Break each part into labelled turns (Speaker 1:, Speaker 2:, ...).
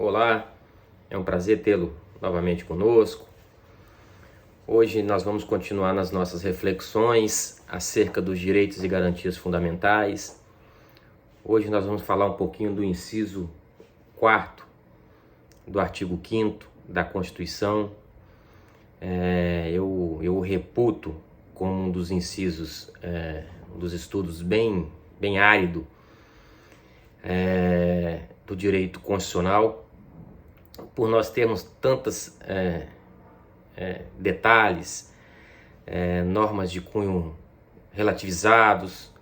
Speaker 1: Olá, é um prazer tê-lo novamente conosco. Hoje nós vamos continuar nas nossas reflexões acerca dos direitos e garantias fundamentais. Hoje nós vamos falar um pouquinho do inciso 4º do artigo 5º da Constituição. Eu reputo como um dos incisos, dos estudos bem árido do direito constitucional, por nós termos tantos detalhes, normas de cunho relativizados,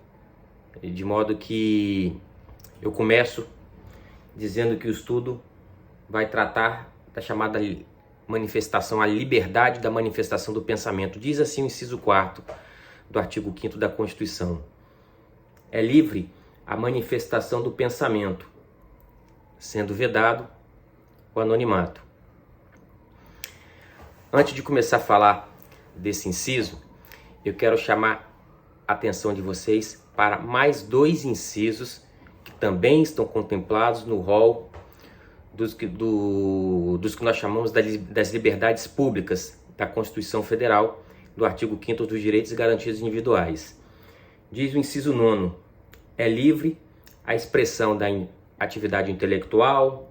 Speaker 1: de modo que eu começo dizendo que o estudo vai tratar da chamada manifestação, a liberdade da manifestação do pensamento. Diz assim o inciso 4º do artigo 5º da Constituição: é livre a manifestação do pensamento, sendo vedado o anonimato. Antes de começar a falar desse inciso, eu quero chamar a atenção de vocês para mais dois incisos que também estão contemplados no rol dos que nós chamamos das liberdades públicas da Constituição Federal, do artigo 5º dos direitos e garantias individuais. Diz o inciso 9º: é livre a expressão da atividade intelectual,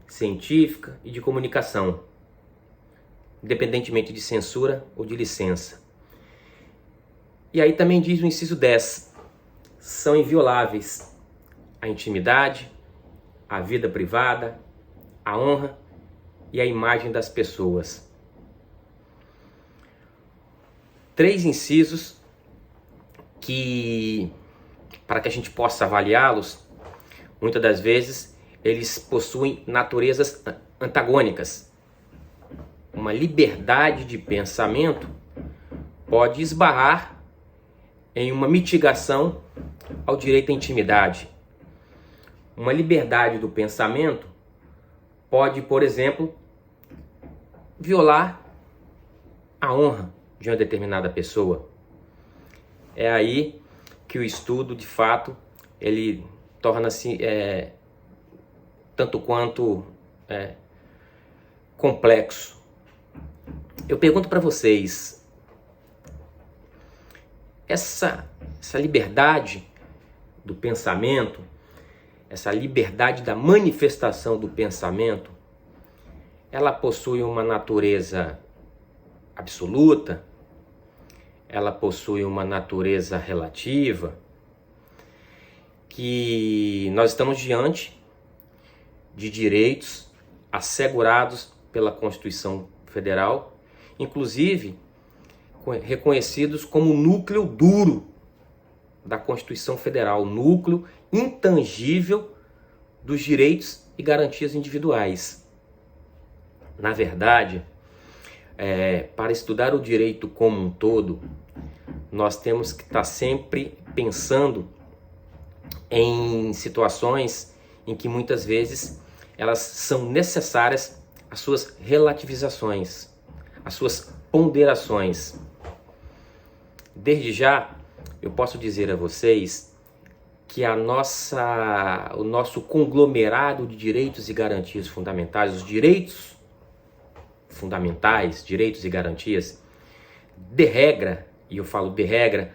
Speaker 1: científica e de comunicação, independentemente de censura ou de licença. E aí também diz o inciso 10: são invioláveis a intimidade, a vida privada, a honra e a imagem das pessoas. Três incisos que, para que a gente possa avaliá-los, muitas das vezes eles possuem naturezas antagônicas. Uma liberdade de pensamento pode esbarrar em uma mitigação ao direito à intimidade. Uma liberdade do pensamento pode, por exemplo, violar a honra de uma determinada pessoa. É aí que o estudo, de fato, ele torna-se tanto quanto complexo. Eu pergunto para vocês, essa liberdade do pensamento, essa liberdade da manifestação do pensamento, ela possui uma natureza absoluta? Ela possui uma natureza relativa? Que nós estamos diante de direitos assegurados pela Constituição Federal, inclusive reconhecidos como núcleo duro da Constituição Federal, núcleo intangível dos direitos e garantias individuais. Na verdade, para estudar o direito como um todo, nós temos que estar sempre pensando em situações em que muitas vezes elas são necessárias as suas relativizações, as suas ponderações. Desde já, eu posso dizer a vocês que o nosso conglomerado de direitos e garantias fundamentais, os direitos fundamentais, direitos e garantias, de regra, e eu falo de regra,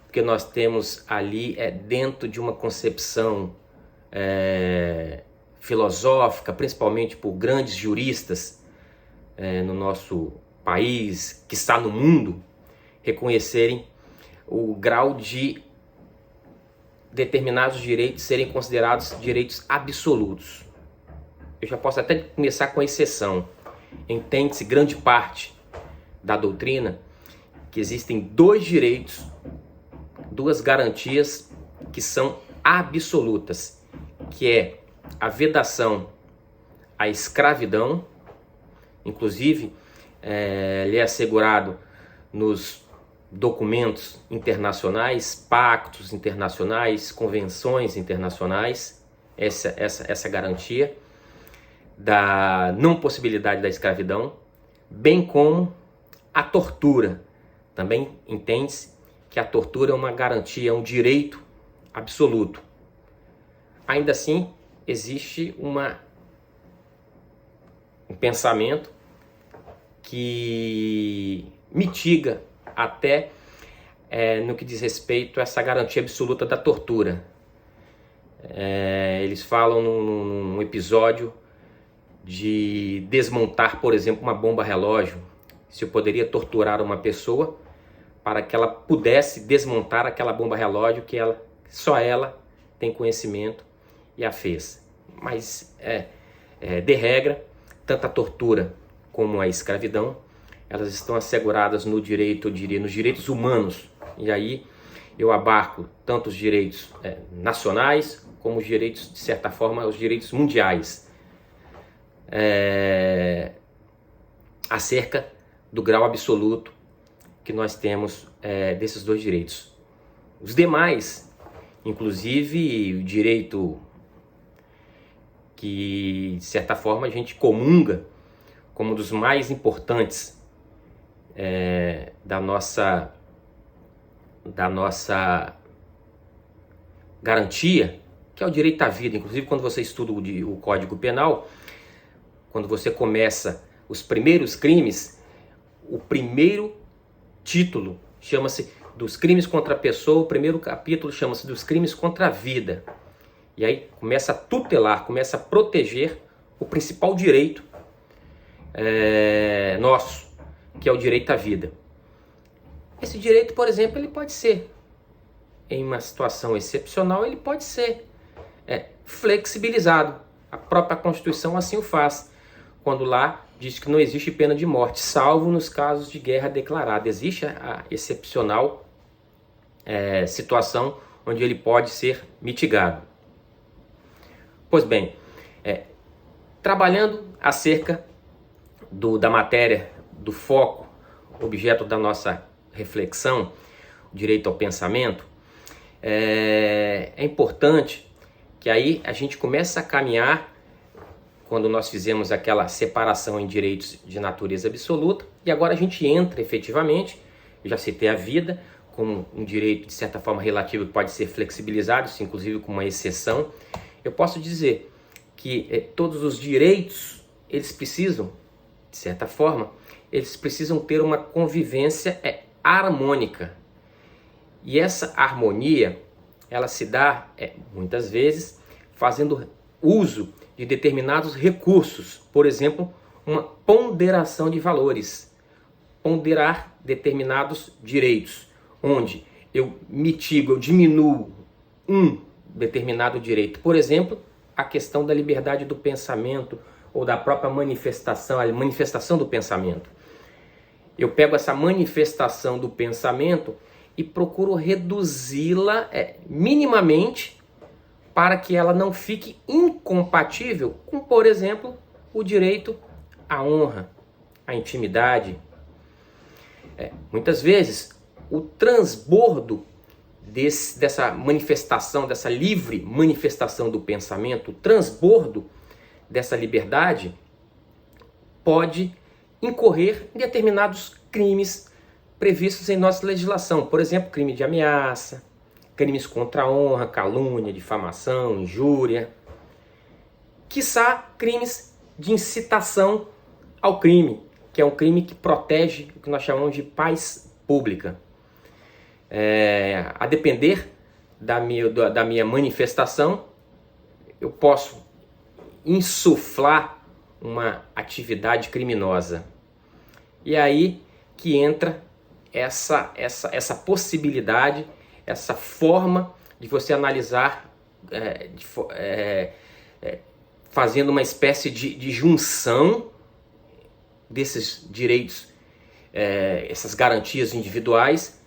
Speaker 1: porque nós temos ali dentro de uma concepção filosófica, principalmente por grandes juristas no nosso país, que está no mundo, reconhecerem o grau de determinados direitos serem considerados direitos absolutos. Eu já posso até começar com a exceção. Entende-se grande parte da doutrina que existem dois direitos, duas garantias que são absolutas, que é a vedação à escravidão, inclusive lhe é assegurado nos documentos internacionais, pactos internacionais, convenções internacionais, essa garantia da não possibilidade da escravidão, bem como a tortura. Também entende-se que a tortura é uma garantia, é um direito absoluto. Ainda assim, existe uma pensamento que mitiga até no que diz respeito a essa garantia absoluta da tortura. Eles falam num episódio de desmontar, por exemplo, uma bomba relógio. Se eu poderia torturar uma pessoa para que ela pudesse desmontar aquela bomba relógio que só ela tem conhecimento e a fez. Mas, de regra, tanto a tortura como a escravidão, elas estão asseguradas no direito, eu diria, nos direitos humanos. E aí eu abarco tanto os direitos nacionais, como os direitos, de certa forma, os direitos mundiais, acerca do grau absoluto que nós temos desses dois direitos. Os demais, inclusive o direito que, de certa forma, a gente comunga como um dos mais importantes da nossa garantia, que é o direito à vida. Inclusive, quando você estuda o Código Penal, quando você começa os primeiros crimes, o primeiro título chama-se dos crimes contra a pessoa, o primeiro capítulo chama-se dos crimes contra a vida. E aí começa a tutelar, começa a proteger o principal direito nosso, que é o direito à vida. Esse direito, por exemplo, ele pode ser, em uma situação excepcional, ele pode ser flexibilizado. A própria Constituição assim o faz, quando lá diz que não existe pena de morte, salvo nos casos de guerra declarada. Existe a excepcional situação onde ele pode ser mitigado. Pois bem, trabalhando acerca da matéria, do foco, objeto da nossa reflexão, o direito ao pensamento, é importante que aí a gente comece a caminhar, quando nós fizemos aquela separação em direitos de natureza absoluta, e agora a gente entra efetivamente, eu já citei a vida como um direito de certa forma relativo que pode ser flexibilizado, isso inclusive com uma exceção. Eu posso dizer que todos os direitos, eles precisam, de certa forma, eles precisam ter uma convivência harmônica. E essa harmonia, ela se dá, muitas vezes, fazendo uso de determinados recursos. Por exemplo, uma ponderação de valores. Ponderar determinados direitos, onde eu mitigo, eu diminuo um determinado direito. Por exemplo, a questão da liberdade do pensamento ou da própria manifestação, a manifestação do pensamento. Eu pego essa manifestação do pensamento e procuro reduzi-la minimamente para que ela não fique incompatível com, por exemplo, o direito à honra, à intimidade. Muitas vezes, o transbordo dessa manifestação, dessa livre manifestação do pensamento, o transbordo dessa liberdade pode incorrer em determinados crimes previstos em nossa legislação. Por exemplo, crime de ameaça, crimes contra a honra, calúnia, difamação, injúria. Quiçá crimes de incitação ao crime, que é um crime que protege o que nós chamamos de paz pública. A depender da minha manifestação, eu posso insuflar uma atividade criminosa. E aí que entra essa possibilidade, essa forma de você analisar, fazendo uma espécie de junção desses direitos, essas garantias individuais,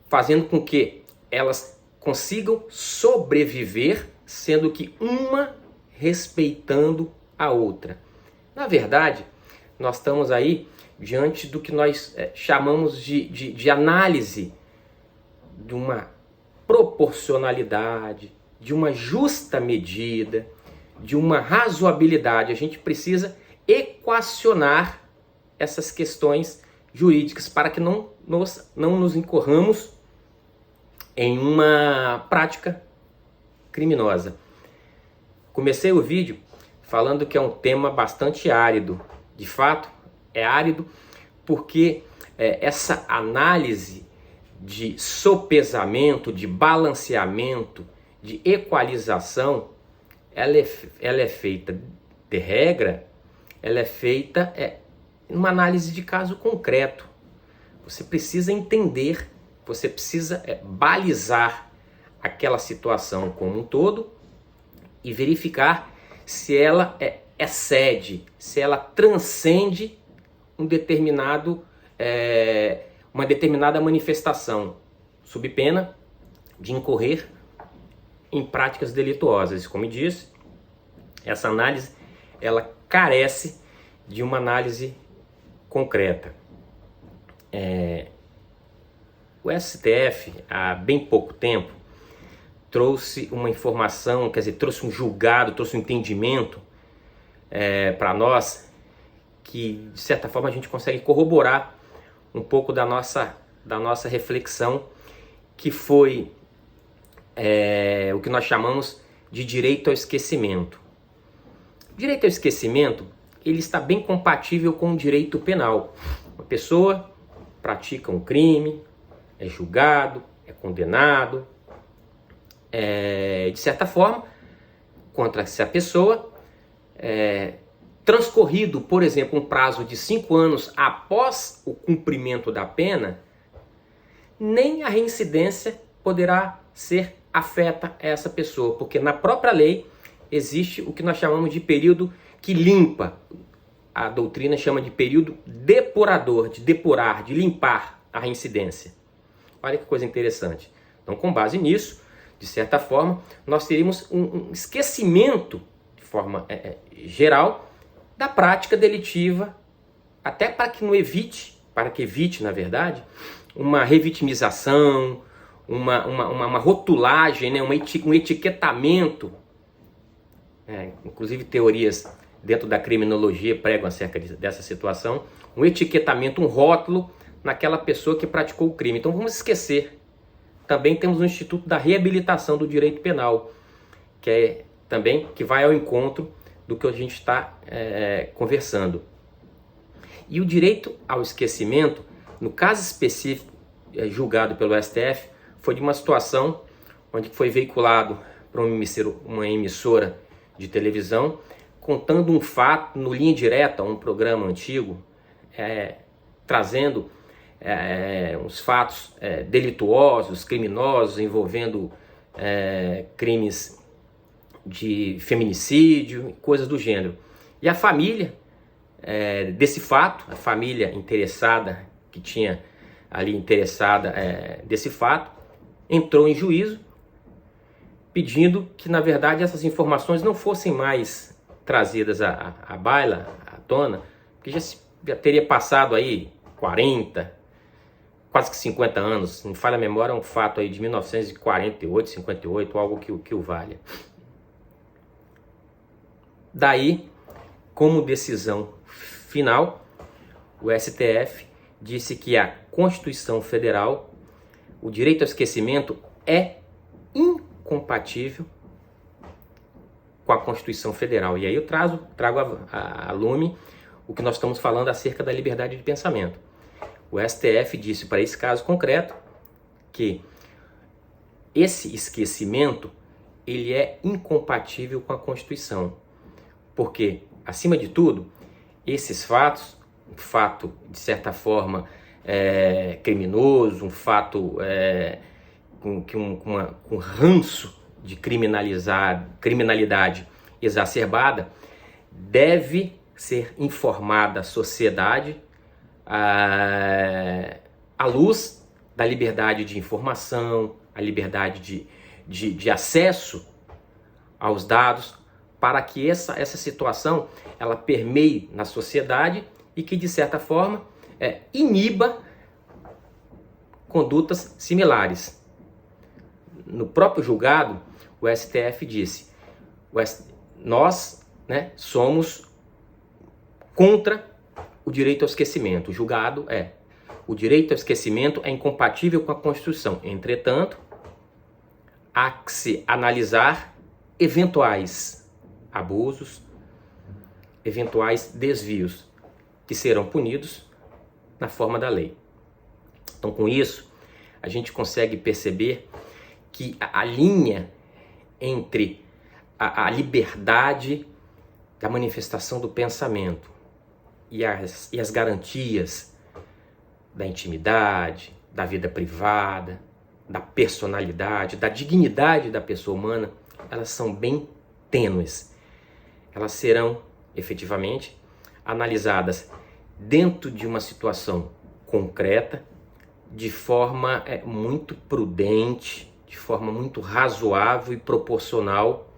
Speaker 1: fazendo com que elas consigam sobreviver, sendo que uma respeitando a outra. Na verdade, nós estamos aí diante do que nós chamamos de análise de uma proporcionalidade, de uma justa medida, de uma razoabilidade. A gente precisa equacionar essas questões jurídicas para que não nos incorramos em uma prática criminosa. Comecei o vídeo falando que é um tema bastante árido, de fato, é árido, porque essa análise de sopesamento, de balanceamento, de equalização, ela é feita de regra, ela é feita numa análise de caso concreto. Você precisa entender, você precisa balizar aquela situação como um todo e verificar se ela excede, se ela transcende uma determinada manifestação, sob pena de incorrer em práticas delituosas. Como eu disse, essa análise ela carece de uma análise concreta. O STF, há bem pouco tempo, trouxe uma informação, quer dizer, trouxe um julgado, trouxe um entendimento para nós, que de certa forma a gente consegue corroborar um pouco da nossa reflexão, que foi o que nós chamamos de direito ao esquecimento. O direito ao esquecimento, ele está bem compatível com o direito penal. Uma pessoa pratica um crime, é julgado, é condenado, de certa forma, contra essa pessoa, transcorrido, por exemplo, um prazo de 5 anos após o cumprimento da pena, nem a reincidência poderá ser afeta a essa pessoa, porque na própria lei existe o que nós chamamos de período que limpa. A doutrina chama de período depurador, de depurar, de limpar a reincidência. Olha que coisa interessante. Então, com base nisso, de certa forma, nós teríamos um esquecimento, de forma geral, da prática delitiva, até para que evite, na verdade, uma revitimização, uma rotulagem, né, um etiquetamento. Inclusive teorias dentro da criminologia pregam acerca dessa situação, um etiquetamento, um rótulo naquela pessoa que praticou o crime. Então vamos esquecer. Também temos o Instituto da Reabilitação do Direito Penal, que vai ao encontro do que a gente está conversando. E o direito ao esquecimento, no caso específico julgado pelo STF, foi de uma situação onde foi veiculado para uma emissora de televisão, contando um fato no Linha Direta, um programa antigo, trazendo uns fatos delituosos, criminosos, envolvendo crimes de feminicídio, coisas do gênero. E a família desse fato, a família interessada, que tinha ali interessada desse fato, entrou em juízo, pedindo que, na verdade, essas informações não fossem mais trazidas à baila, à tona, porque já teria passado aí 40, quase que 50 anos, se não falha a memória, é um fato aí de 1948, 58, algo que o valha. Daí, como decisão final, o STF disse que a Constituição Federal, o direito ao esquecimento é incompatível com a Constituição Federal. E aí eu trago a lume o que nós estamos falando acerca da liberdade de pensamento. O STF disse para esse caso concreto que esse esquecimento ele é incompatível com a Constituição. Porque, acima de tudo, esses fatos, um fato de certa forma criminoso, um fato com ranço de criminalidade exacerbada, deve ser informada a sociedade à luz da liberdade de informação, a liberdade de acesso aos dados, para que essa situação ela permeie na sociedade e que, de certa forma, iniba condutas similares. No próprio julgado, o STF disse: nós somos contra o direito ao esquecimento. O julgado o direito ao esquecimento é incompatível com a Constituição. Entretanto, há que se analisar eventuais abusos, eventuais desvios. que serão punidos na forma da lei. Então, com isso, a gente consegue perceber que a linha entre a liberdade da manifestação do pensamento e as garantias da intimidade, da vida privada, da personalidade, da dignidade da pessoa humana, elas são bem tênues. Elas serão, efetivamente, analisadas dentro de uma situação concreta, de forma muito prudente, de forma muito razoável e proporcional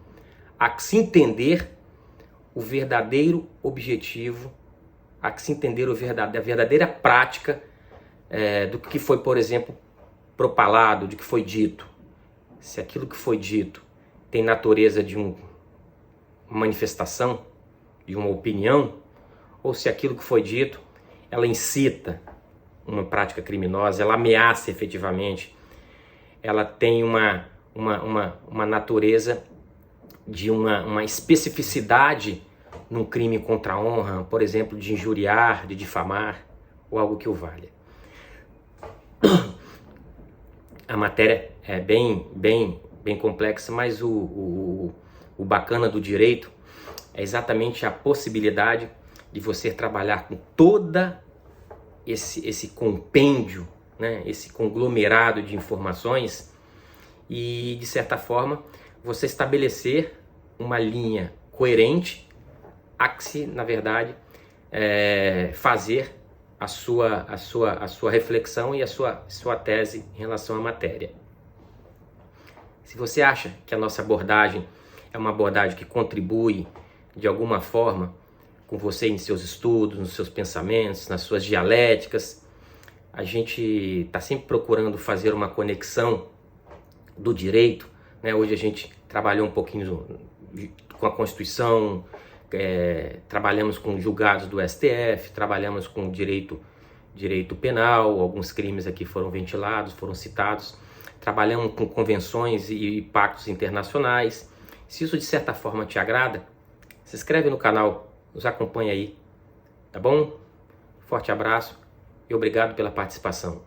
Speaker 1: a se entender o verdadeiro objetivo, a se entender a verdadeira prática do que foi, por exemplo, propalado, do que foi dito. Se aquilo que foi dito tem natureza de uma manifestação, de uma opinião, ou se aquilo que foi dito, ela incita uma prática criminosa, ela ameaça efetivamente, ela tem uma natureza de uma especificidade num crime contra a honra, por exemplo, de injuriar, de difamar, ou algo que o valha. A matéria é bem complexa, mas o bacana do direito é exatamente a possibilidade de você trabalhar com toda esse compêndio, né, esse conglomerado de informações e, de certa forma, você estabelecer uma linha coerente a que se, na verdade, fazer a sua reflexão e a sua tese em relação à matéria. Se você acha que a nossa abordagem é uma abordagem que contribui de alguma forma com você em seus estudos, nos seus pensamentos, nas suas dialéticas, a gente está sempre procurando fazer uma conexão do direito, né? Hoje a gente trabalhou um pouquinho com a Constituição, trabalhamos com julgados do STF, trabalhamos com direito penal, alguns crimes aqui foram ventilados, foram citados, trabalhamos com convenções e pactos internacionais. Se isso de certa forma te agrada, se inscreve no canal, nos acompanha aí, tá bom? Forte abraço e obrigado pela participação.